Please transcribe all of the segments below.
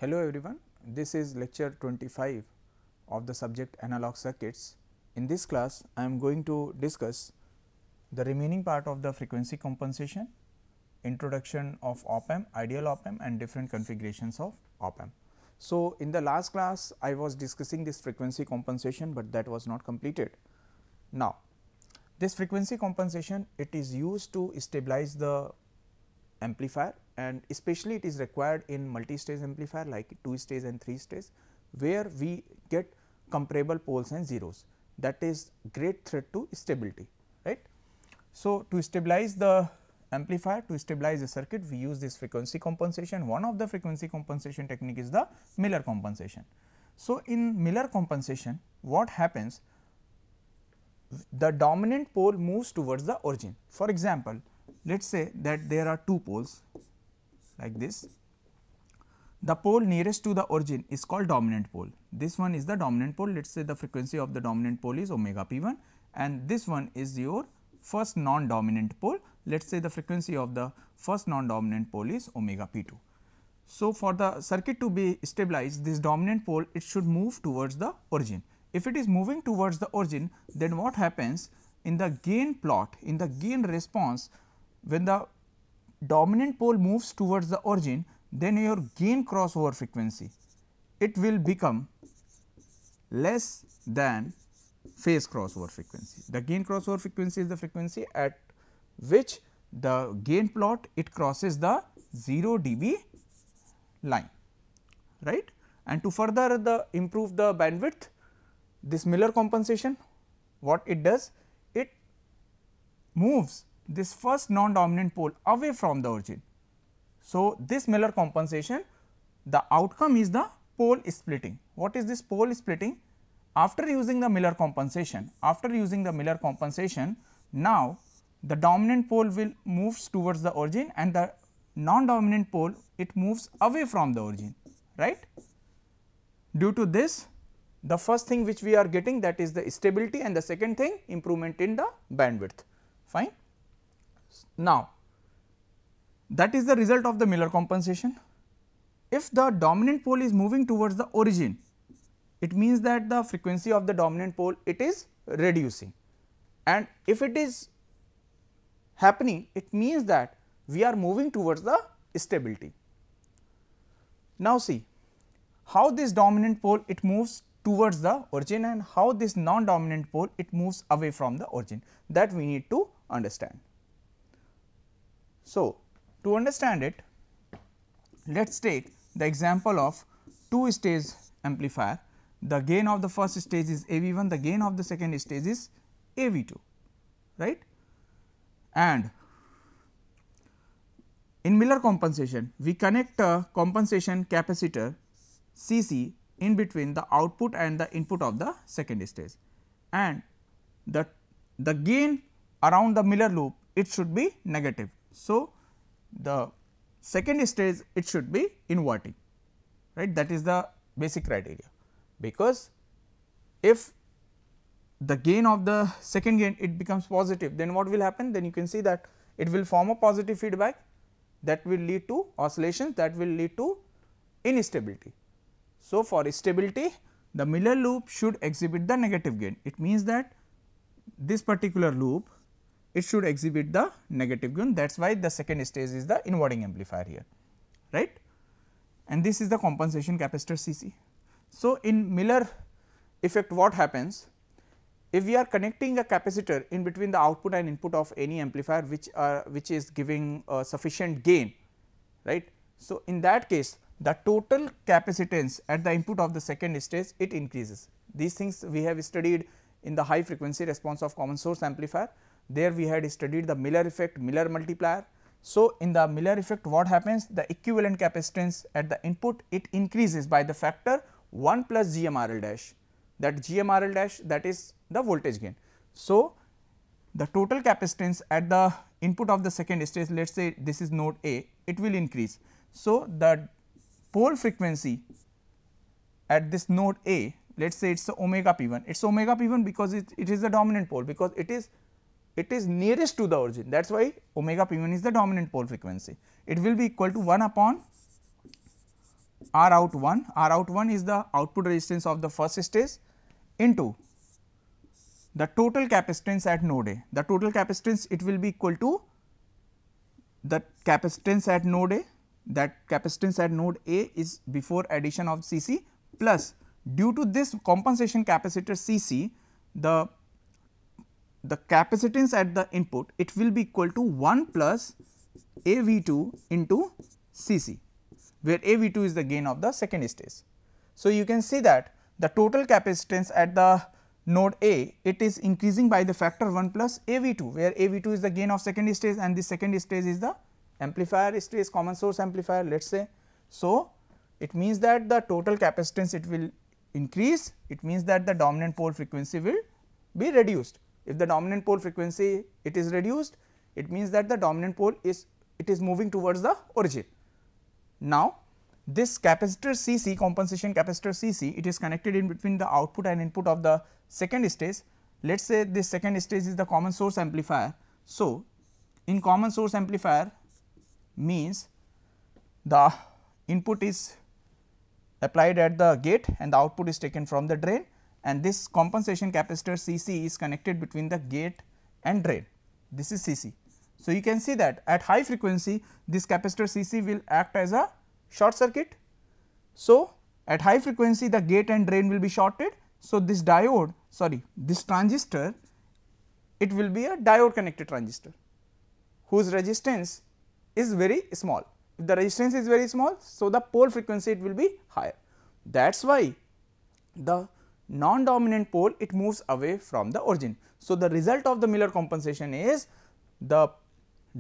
Hello everyone, this is lecture 25 of the subject analog circuits. In this class, I am going to discuss the remaining part of the frequency compensation, introduction of op amp, ideal op amp and different configurations of op amp. So, in the last class, I was discussing this frequency compensation, but that was not completed. Now, this frequency compensation, it is used to stabilize the amplifier, and especially it is required in multi-stage amplifier like 2-stage and 3-stage, where we get comparable poles and zeros. That is great threat to stability, right. So, to stabilize the amplifier, to stabilize the circuit, we use this frequency compensation. One of the frequency compensation technique is the Miller compensation. So, in Miller compensation, what happens? The dominant pole moves towards the origin. For example, let us say that there are two poles like this. The pole nearest to the origin is called dominant pole. This one is the dominant pole. Let us say the frequency of the dominant pole is omega p1, and this one is your first non-dominant pole. Let us say the frequency of the first non-dominant pole is omega p2. So, for the circuit to be stabilized, this dominant pole, it should move towards the origin. If it is moving towards the origin, then what happens in the gain plot, in the gain response, when the dominant pole moves towards the origin, then your gain crossover frequency, it will become less than phase crossover frequency. The gain crossover frequency is the frequency at which the gain plot, it crosses the 0 dB line, right. And to further improve the bandwidth, this Miller compensation, what it does? It moves this first non-dominant pole away from the origin. So, this Miller compensation, the outcome is the pole splitting. What is this pole splitting? After using the Miller compensation, now the dominant pole will moves towards the origin and the non-dominant pole, it moves away from the origin, right. Due to this, the first thing which we are getting, that is the stability, and the second thing, improvement in the bandwidth, fine. Now, that is the result of the Miller compensation. If the dominant pole is moving towards the origin, it means that the frequency of the dominant pole, it is reducing, and if it is happening, it means that we are moving towards the stability. Now, see how this dominant pole, it moves towards the origin, and how this non-dominant pole, it moves away from the origin, that we need to understand. So, to understand it, let us take the example of 2-stage amplifier. The gain of the first stage is AV1, the gain of the second stage is AV2, right. And in Miller compensation, we connect a compensation capacitor Cc in between the output and the input of the second stage, and the gain around the Miller loop, it should be negative. So, the second stage, it should be inverting, right. That is the basic criteria, because if the gain of the second gain, it becomes positive, then what will happen? Then you can see that it will form a positive feedback, that will lead to oscillations, that will lead to instability. So, for stability, the Miller loop should exhibit the negative gain. It means that this particular loop, it should exhibit the negative gain. That is why the second stage is the inverting amplifier here, right. And this is the compensation capacitor Cc. So, in Miller effect, what happens? If we are connecting a capacitor in between the output and input of any amplifier which is giving sufficient gain, right. So, in that case, the total capacitance at the input of the second stage, it increases. These things we have studied in the high frequency response of common source amplifier. There we had studied the Miller effect, Miller multiplier. So, in the Miller effect, what happens? The equivalent capacitance at the input, it increases by the factor 1 plus GMRL dash. That GMRL dash, that is the voltage gain. So, the total capacitance at the input of the second stage, let us say this is node A, it will increase. So, the pole frequency at this node A, let us say it is omega p1, it is omega p1 because it is the dominant pole, because it is nearest to the origin, that is why omega p1 is the dominant pole frequency. It will be equal to 1 upon R out 1, R out 1 is the output resistance of the first stage into the total capacitance at node A. The total capacitance, it will be equal to the capacitance at node A, that capacitance at node A is before addition of C c, plus due to this compensation capacitor C c, the capacitance at the input, it will be equal to 1 plus A V 2 into C c, where A V 2 is the gain of the second stage. So, you can see that the total capacitance at the node A, it is increasing by the factor 1 plus A V 2, where A V 2 is the gain of second stage and the second stage is the amplifier stage, common source amplifier, let us say. So, it means that the total capacitance, it will increase, it means that the dominant pole frequency will be reduced. If the dominant pole frequency, it is reduced, it means that the dominant pole is, it is moving towards the origin. Now, this capacitor C c, compensation capacitor C c, it is connected in between the output and input of the second stage. Let us say this second stage is the common source amplifier. So, in common source amplifier means the input is applied at the gate and the output is taken from the drain, and this compensation capacitor C c is connected between the gate and drain. This is C c. So, you can see that at high frequency this capacitor C c will act as a short circuit. So, at high frequency the gate and drain will be shorted. So, this diode, this transistor, it will be a diode connected transistor whose resistance is very small. If the resistance is very small, so the pole frequency, it will be higher. That is why the non-dominant pole, it moves away from the origin. So, the result of the Miller compensation is the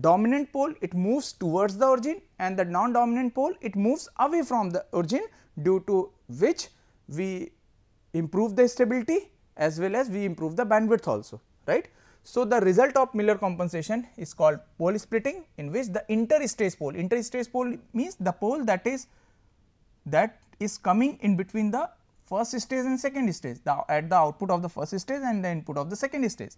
dominant pole, it moves towards the origin and the non-dominant pole, it moves away from the origin, due to which we improve the stability as well as we improve the bandwidth also, right. So, the result of Miller compensation is called pole splitting, in which the interstage pole means the pole that is coming in between the first stage and second stage, at the output of the first stage and the input of the second stage.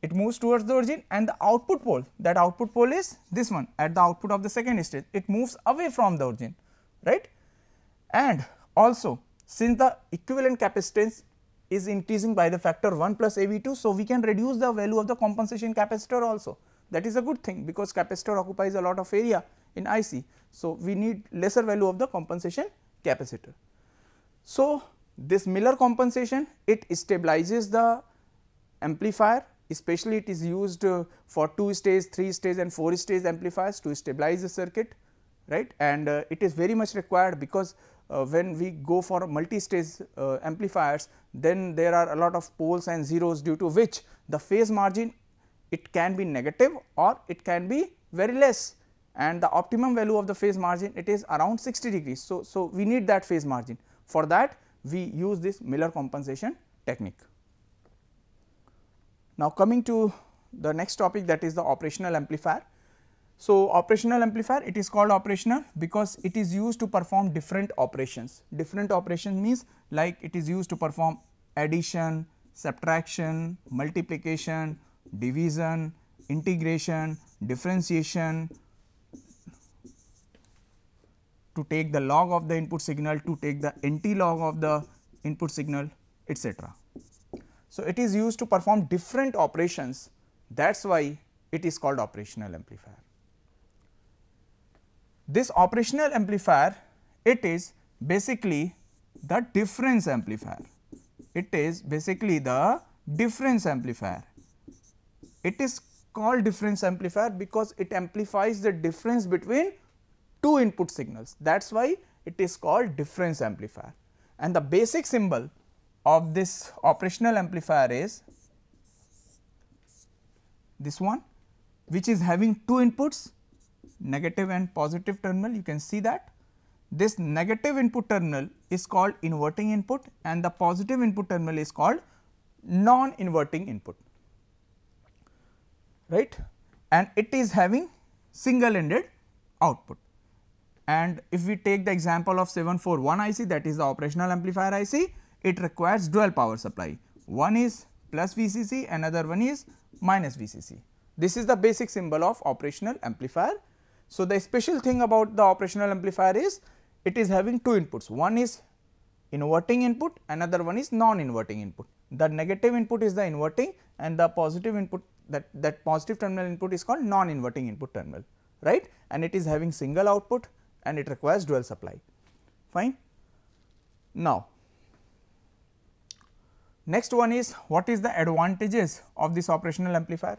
It moves towards the origin, and the output pole, that output pole is this one at the output of the second stage, it moves away from the origin, right. And also, since the equivalent capacitance is increasing by the factor 1 plus A V 2. So, we can reduce the value of the compensation capacitor also, that is a good thing, because capacitor occupies a lot of area in IC. So, we need lesser value of the compensation capacitor. So, this Miller compensation, it stabilizes the amplifier, especially it is used for 2 stage, 3 stage and 4 stage amplifiers to stabilize the circuit, right, and it is very much required, because when we go for multi-stage amplifiers, then there are a lot of poles and zeros, due to which the phase margin, it can be negative or it can be very less, and the optimum value of the phase margin, it is around 60 degrees. So, we need that phase margin. For that we use this Miller compensation technique. Now, coming to the next topic, that is the operational amplifier. So, operational amplifier, it is called operational because it is used to perform different operations. Different operation means like it is used to perform addition, subtraction, multiplication, division, integration, differentiation, to take the log of the input signal, to take the anti-log of the input signal, etc. So, it is used to perform different operations, that is why it is called operational amplifier. This operational amplifier, it is basically the difference amplifier. It is basically the difference amplifier. It is called difference amplifier because it amplifies the difference between two input signals. That is why it is called difference amplifier. And the basic symbol of this operational amplifier is this one, which is having two inputs, negative and positive terminal. You can see that this negative input terminal is called inverting input and the positive input terminal is called non-inverting input, right, and it is having single ended output. And if we take the example of 741 IC, that is the operational amplifier IC, it requires dual power supply, one is plus VCC, another one is minus VCC. This is the basic symbol of operational amplifier. So, the special thing about the operational amplifier is it is having two inputs, one is inverting input, another one is non-inverting input. The negative input is the inverting and the positive input, that positive terminal input is called non-inverting input terminal, right, and it is having single output and it requires dual supply. Fine. Now, next one is what is the advantages of this operational amplifier.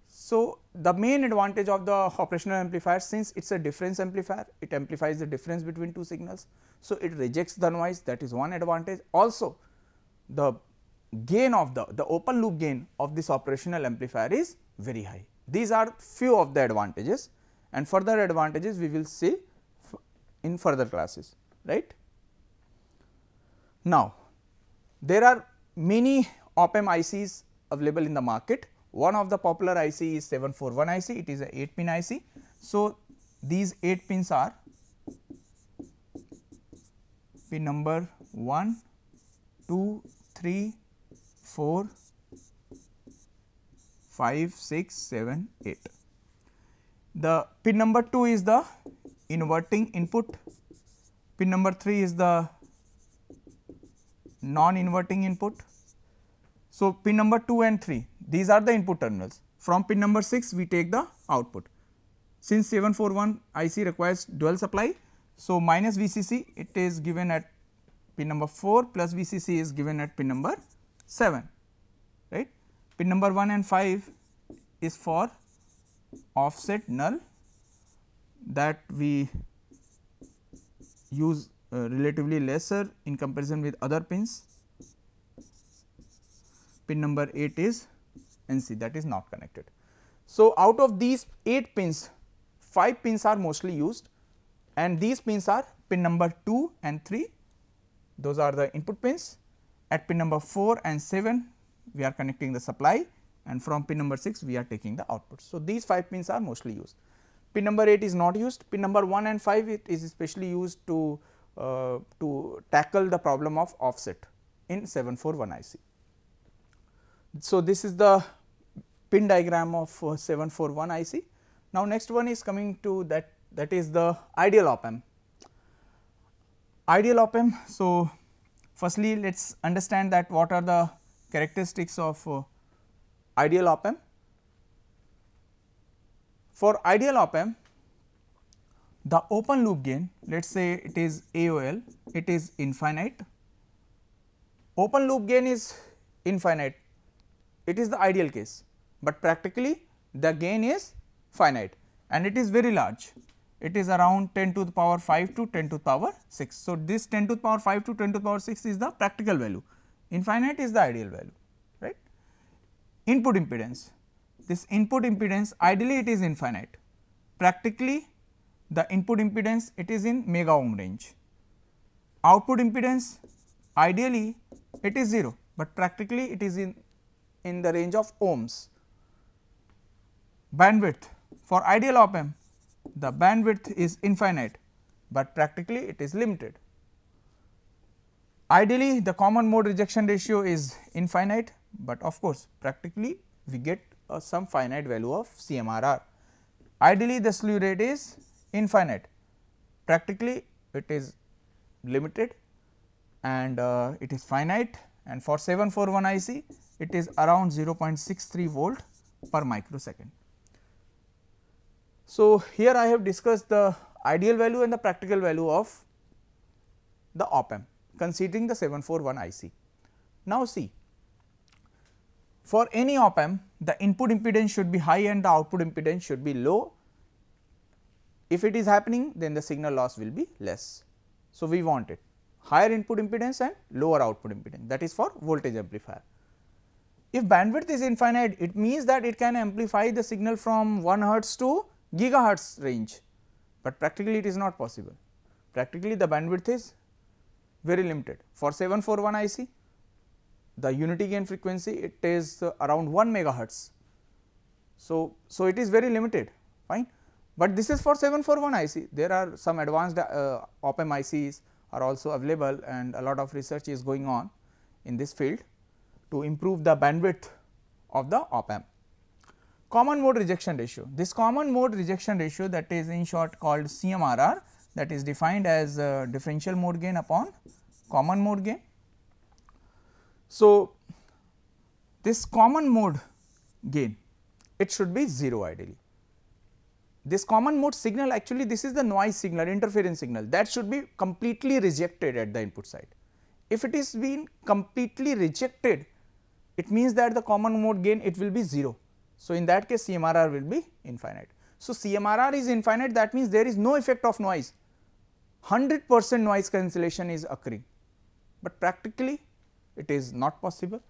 So, the main advantage of the operational amplifier, since it is a difference amplifier, it amplifies the difference between two signals. So, it rejects the noise, that is one advantage. Also, the gain of the open loop gain of this operational amplifier is very high. These are few of the advantages, and further advantages we will see in further classes, right. Now, there are many op-amp ICs available in the market. One of the popular IC is 741 IC, it is a 8-pin IC. So, these 8 pins are pin number 1, 2, 3, 4, 5, 6, 7, 8. The pin number 2 is the inverting input, pin number 3 is the non-inverting input. So, pin number 2 and 3, these are the input terminals. From pin number 6 we take the output. Since 741 IC requires dual supply, so minus VCC it is given at pin number 4 plus VCC is given at pin number 7, right. Pin number 1 and 5 is for offset null, that we use relatively lesser in comparison with other pins. Pin number 8 is NC, that is not connected. So, out of these 8 pins, 5 pins are mostly used, and these pins are pin number 2 and 3, those are the input pins. At pin number 4 and 7 we are connecting the supply, and from pin number 6 we are taking the output. So, these 5 pins are mostly used. Pin number 8 is not used, pin number 1 and 5 it is especially used to tackle the problem of offset in 741 IC. So, this is the pin diagram of 741 IC. Now, next one is coming to that is the ideal op-amp. Ideal op-amp. So, firstly let us understand that what are the characteristics of ideal op-amp. For ideal op-amp, the open loop gain, let us say it is AOL, it is infinite. Open loop gain is infinite, it is the ideal case, but practically the gain is finite and it is very large. It is around 10 to the power 5 to 10 to the power 6. So, this 10 to the power 5 to 10 to the power 6 is the practical value, infinite is the ideal value, right. Input impedance, this input impedance ideally it is infinite, practically the input impedance it is in mega ohm range. Output impedance ideally it is 0, but practically it is in the range of ohms. Bandwidth, for ideal op-amp the bandwidth is infinite, but practically it is limited. Ideally the common mode rejection ratio is infinite, but of course practically we get some finite value of CMRR. Ideally the slew rate is infinite, practically it is limited and it is finite, and for 741 IC it is around 0.63 volt per microsecond. So, here I have discussed the ideal value and the practical value of the op-amp considering the 741 IC. Now, see, for any op-amp the input impedance should be high and the output impedance should be low. If it is happening, then the signal loss will be less. So, we want it higher input impedance and lower output impedance, that is for voltage amplifier. If bandwidth is infinite, it means that it can amplify the signal from 1 hertz to gigahertz range, but practically it is not possible. Practically the bandwidth is very limited. For 741 IC, the unity gain frequency it is around 1 megahertz. So, it is very limited, fine. But this is for 741 IC. There are some advanced op-amp ICs are also available, and a lot of research is going on in this field to improve the bandwidth of the op-amp. Common mode rejection ratio. This common mode rejection ratio, that is in short called CMRR, that is defined as differential mode gain upon common mode gain. So, this common mode gain, it should be 0 ideally. This common mode signal, actually this is the noise signal, interference signal, that should be completely rejected at the input side. If it is been completely rejected, it means that the common mode gain, it will be 0. So, in that case CMRR will be infinite. So, CMRR is infinite, that means there is no effect of noise, 100% noise cancellation is occurring, but practically it is not possible,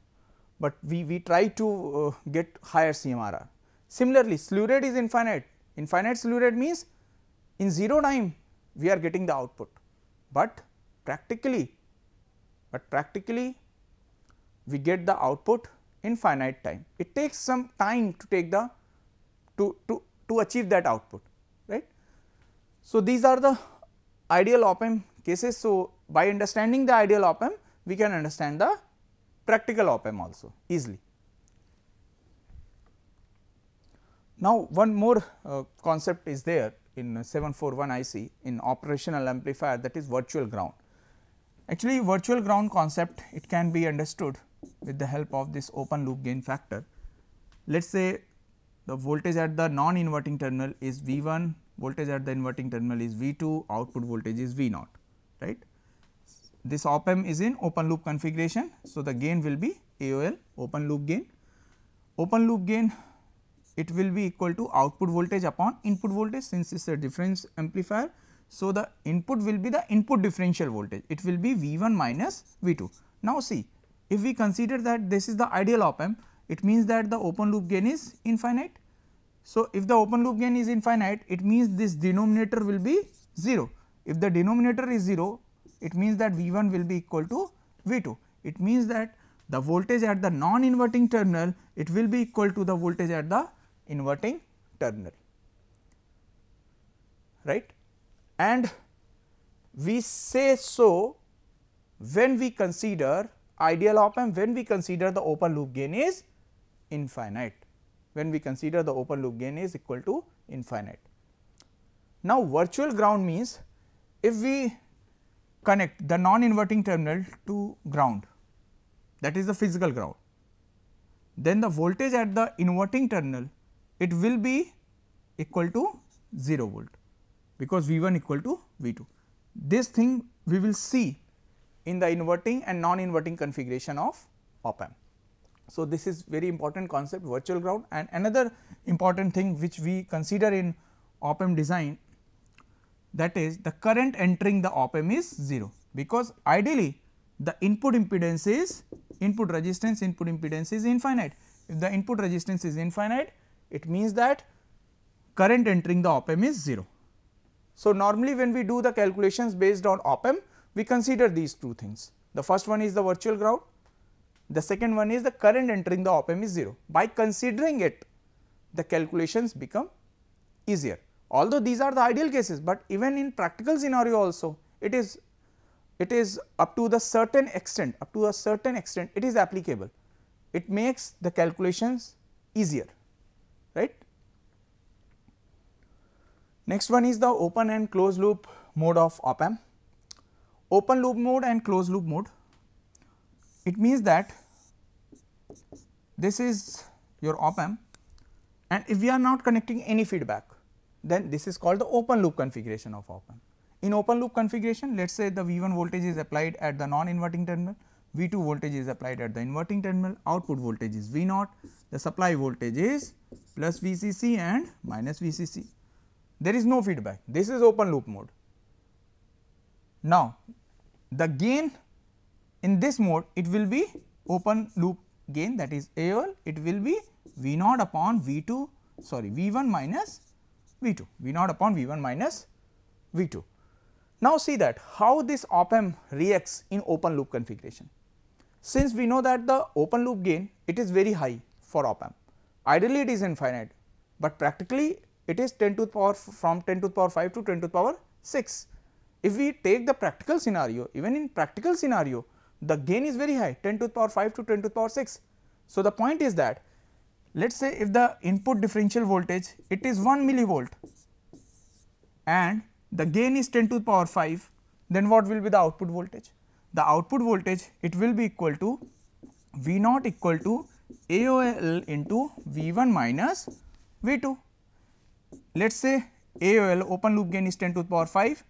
but we try to get higher CMRR. Similarly, slew rate is infinite. Infinite slew rate means in 0 time we are getting the output, but practically we get the output in finite time. It takes some time to take the to achieve that output, right. So, these are the ideal op-amp cases. So, by understanding the ideal op-amp, we can understand the practical op-amp also easily. Now, one more concept is there in 741 IC in operational amplifier, that is virtual ground. Actually, virtual ground concept, it can be understood with the help of this open loop gain factor. Let us say the voltage at the non inverting terminal is V1, voltage at the inverting terminal is V2, output voltage is V0, right. This op-amp is in open loop configuration. So, the gain will be AOL, open loop gain. Open loop gain, it will be equal to output voltage upon input voltage, since it is a difference amplifier. So, the input will be the input differential voltage, it will be V1 minus V2. Now, see, if we consider that this is the ideal op-amp, it means that the open loop gain is infinite. So, if the open loop gain is infinite, it means this denominator will be 0. If the denominator is 0, it means that V1 will be equal to V2. It means that the voltage at the non inverting terminal, it will be equal to the voltage at the inverting terminal, right. And we say so when we consider ideal op-amp, when we consider the open loop gain is infinite, when we consider the open loop gain is equal to infinite. Now, virtual ground means if we connect the non inverting terminal to ground, that is the physical ground, then the voltage at the inverting terminal, it will be equal to 0 volt, because V1 equal to V2. This thing we will see in the inverting and non inverting configuration of op-amp. So, this is very important concept, virtual ground. And another important thing which we consider in op-amp design, that is the current entering the op-amp is 0, because ideally the input impedance is input resistance, input impedance is infinite. If the input resistance is infinite, it means that current entering the op-amp is 0. So, normally when we do the calculations based on op-amp, we consider these two things. The first one is the virtual ground, the second one is the current entering the op-amp is 0. By considering it, the calculations become easier, although these are the ideal cases, but even in practical scenario also it is up to a certain extent it is applicable. It makes the calculations easier, right. Next one is the open and closed loop mode of op-amp. Open loop mode and closed loop mode, it means that this is your op-amp, and if we are not connecting any feedback, then this is called the open loop configuration of op-amp. In open loop configuration, let us say the V1 voltage is applied at the non inverting terminal, V2 voltage is applied at the inverting terminal, output voltage is V0, the supply voltage is plus VCC and minus VCC. There is no feedback, this is open loop mode. Now, the gain in this mode, it will be open loop gain, that is AOL, it will be V0 upon V2, sorry V1 minus V2, V0 upon V1 minus V2. Now, see that how this op-amp reacts in open loop configuration. Since we know that the open loop gain, it is very high for op-amp, ideally it is infinite, but practically it is 10 to the power from 10 to the power 5 to 10 to the power 6. If we take the practical scenario, even in practical scenario, the gain is very high, 10 to the power 5 to 10 to the power 6. So, the point is that let us say if the input differential voltage, it is 1 millivolt and the gain is 10 to the power 5, then what will be the output voltage? The output voltage, it will be equal to V naught equal to AOL into V 1 minus V 2. Let us say AOL, open loop gain, is 10 to the power 5,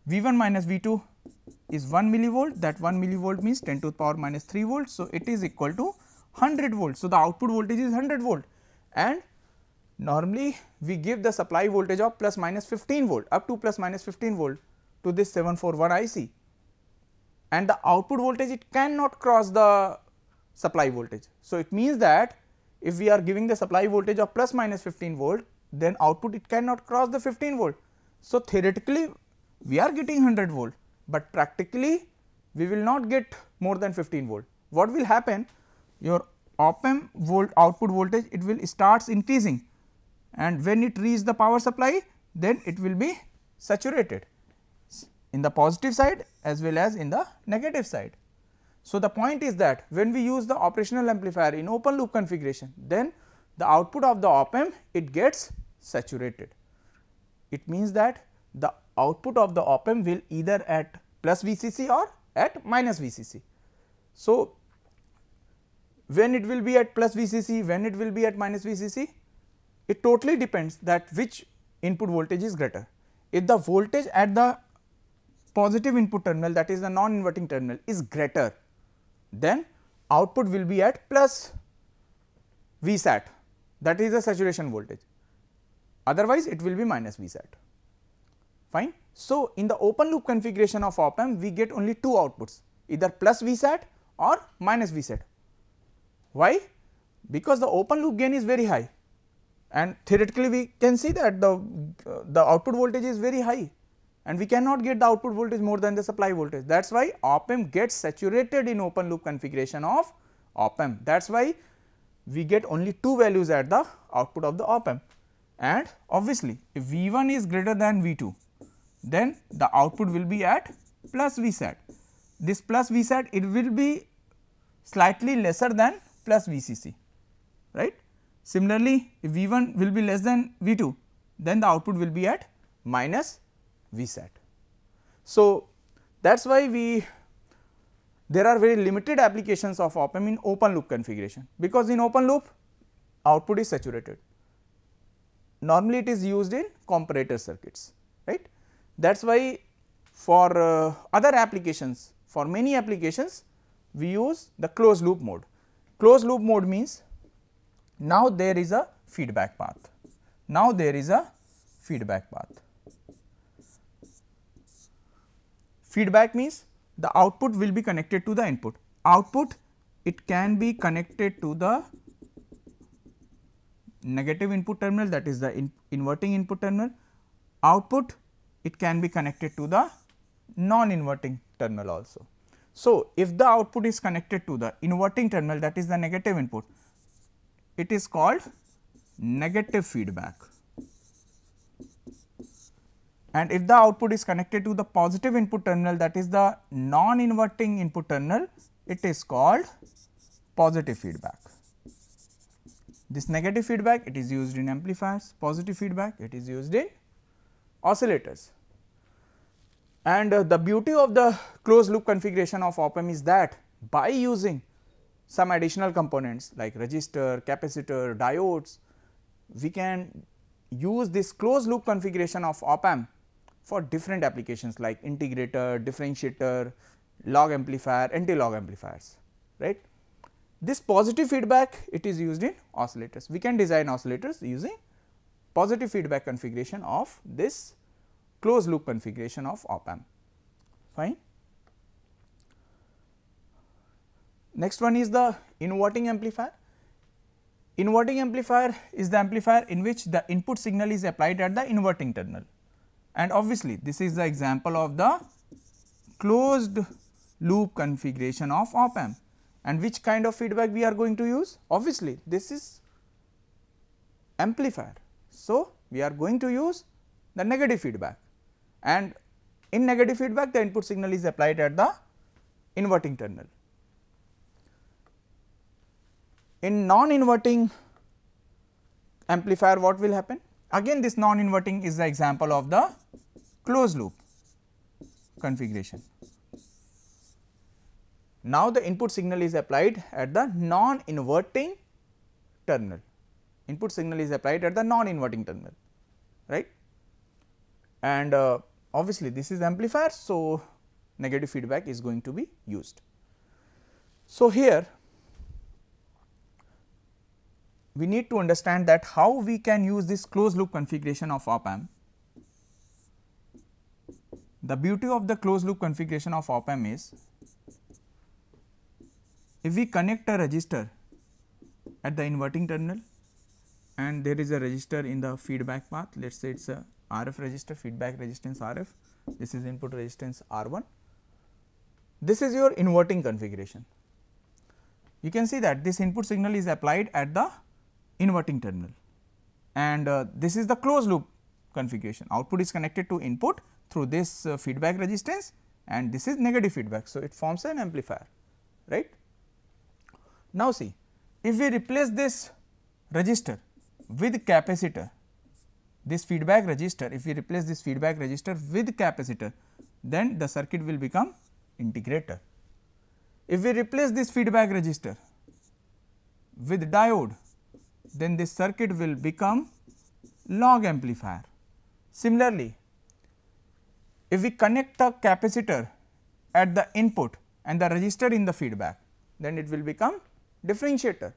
V 1 minus V 2 is 1 millivolt, that 1 millivolt means 10 to the power minus 3 volts. So, it is equal to 100 volts. So, the output voltage is 100 volt, and normally we give the supply voltage of plus minus 15 volt, up to plus minus 15 volt to this 741 IC, and the output voltage, it cannot cross the supply voltage. So, it means that if we are giving the supply voltage of plus minus 15 volt, then output, it cannot cross the 15 volt. So, theoretically we are getting 100 volt, but practically we will not get more than 15 volt. What will happen? Your op-amp output voltage, it will starts increasing, and when it reaches the power supply, then it will be saturated in the positive side as well as in the negative side. So, the point is that when we use the operational amplifier in open loop configuration, then the output of the op-amp, it gets saturated. It means that the output of the op-amp will either at plus VCC or at minus VCC. So, when it will be at plus VCC, when it will be at minus VCC, it totally depends that which input voltage is greater. If the voltage at the positive input terminal, that is the non-inverting terminal, is greater, then output will be at plus Vsat, that is the saturation voltage, otherwise it will be minus Vsat. Fine. So, in the open loop configuration of op-amp, we get only two outputs, either plus Vsat or minus Vsat. Why? Because the open loop gain is very high, and theoretically we can see that the output voltage is very high, and we cannot get the output voltage more than the supply voltage. That is why op-amp gets saturated in open loop configuration of op-amp. That is why we get only two values at the output of the op-amp, and obviously if V 1 is greater than V 2, then the output will be at plus Vsat. This plus Vsat, it will be slightly lesser than plus VCC, right. Similarly, if V 1 will be less than V 2, then the output will be at minus Vsat. So, that is why there are very limited applications of op-amp in open loop configuration, because in open loop output is saturated. Normally it is used in comparator circuits, right. That is why for other applications, for many applications, we use the closed loop mode. Closed loop mode means now there is a feedback path. Now there is a feedback path. Feedback means the output will be connected to the input. Output, it can be connected to the negative input terminal, that is the inverting input terminal. Output, it can be connected to the non-inverting terminal also. So, if the output is connected to the inverting terminal, that is the negative input, it is called negative feedback, and if the output is connected to the positive input terminal, that is the non-inverting input terminal, it is called positive feedback. This negative feedback, it is used in amplifiers, positive feedback, it is used in oscillators. And the beauty of the closed loop configuration of op-amp is that by using some additional components like resistor, capacitor, diodes, we can use this closed loop configuration of op-amp for different applications like integrator, differentiator, log amplifier, anti-log amplifiers, right. This positive feedback, it is used in oscillators. We can design oscillators using positive feedback configuration of this closed loop configuration of op-amp. Fine. Next one is the inverting amplifier. Inverting amplifier is the amplifier in which the input signal is applied at the inverting terminal, and obviously this is the example of the closed loop configuration of op-amp. And which kind of feedback we are going to use? Obviously this is amplifier. So, we are going to use the negative feedback, and in negative feedback the input signal is applied at the inverting terminal. In non-inverting amplifier, what will happen? Again this non-inverting is the example of the closed loop configuration. Now, the input signal is applied at the non-inverting terminal. Input signal is applied at the non-inverting terminal, right? And obviously, this is amplifier. So, negative feedback is going to be used. So, here we need to understand that how we can use this closed loop configuration of op amp. The beauty of the closed loop configuration of op amp is, if we connect a resistor at the inverting terminal and there is a resistor in the feedback path, let us say it is a RF resistor, feedback resistance RF, this is input resistance R1, this is your inverting configuration. You can see that this input signal is applied at the inverting terminal, and this is the closed loop configuration. Output is connected to input through this feedback resistance, and this is negative feedback. So, it forms an amplifier, right. Now, see, if we replace this resistor with capacitor, this feedback resistor, if we replace this feedback resistor with capacitor, then the circuit will become integrator. If we replace this feedback resistor with diode, then this circuit will become log amplifier. Similarly, if we connect the capacitor at the input and the resistor in the feedback, then it will become differentiator.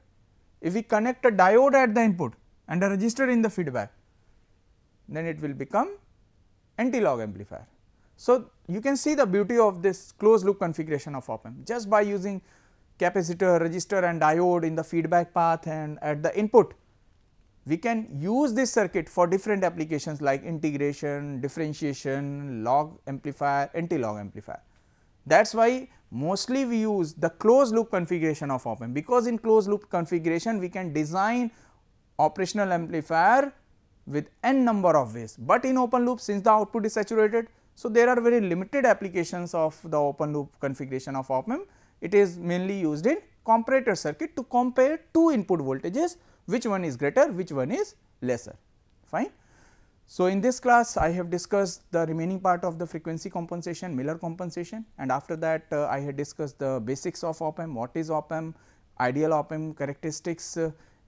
If we connect a diode at the input and a resistor in the feedback, then it will become anti-log amplifier. So, you can see the beauty of this closed loop configuration of op amp. Just by using capacitor, resistor and diode in the feedback path and at the input, we can use this circuit for different applications like integration, differentiation, log amplifier, anti-log amplifier. That is why mostly we use the closed loop configuration of op amp, because in closed loop configuration we can design operational amplifier with n number of ways, but in open loop, since the output is saturated, so there are very limited applications of the open loop configuration of op amp. It is mainly used in comparator circuit to compare two input voltages, which one is greater, which one is lesser, fine. So, in this class I have discussed the remaining part of the frequency compensation, Miller compensation, and after that I had discussed the basics of op amp, what is op amp, ideal op amp characteristics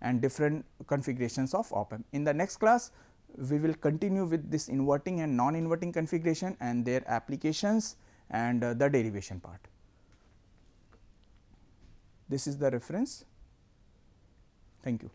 and different configurations of op amp. In the next class we will continue with this inverting and non-inverting configuration and their applications and the derivation part. This is the reference. Thank you.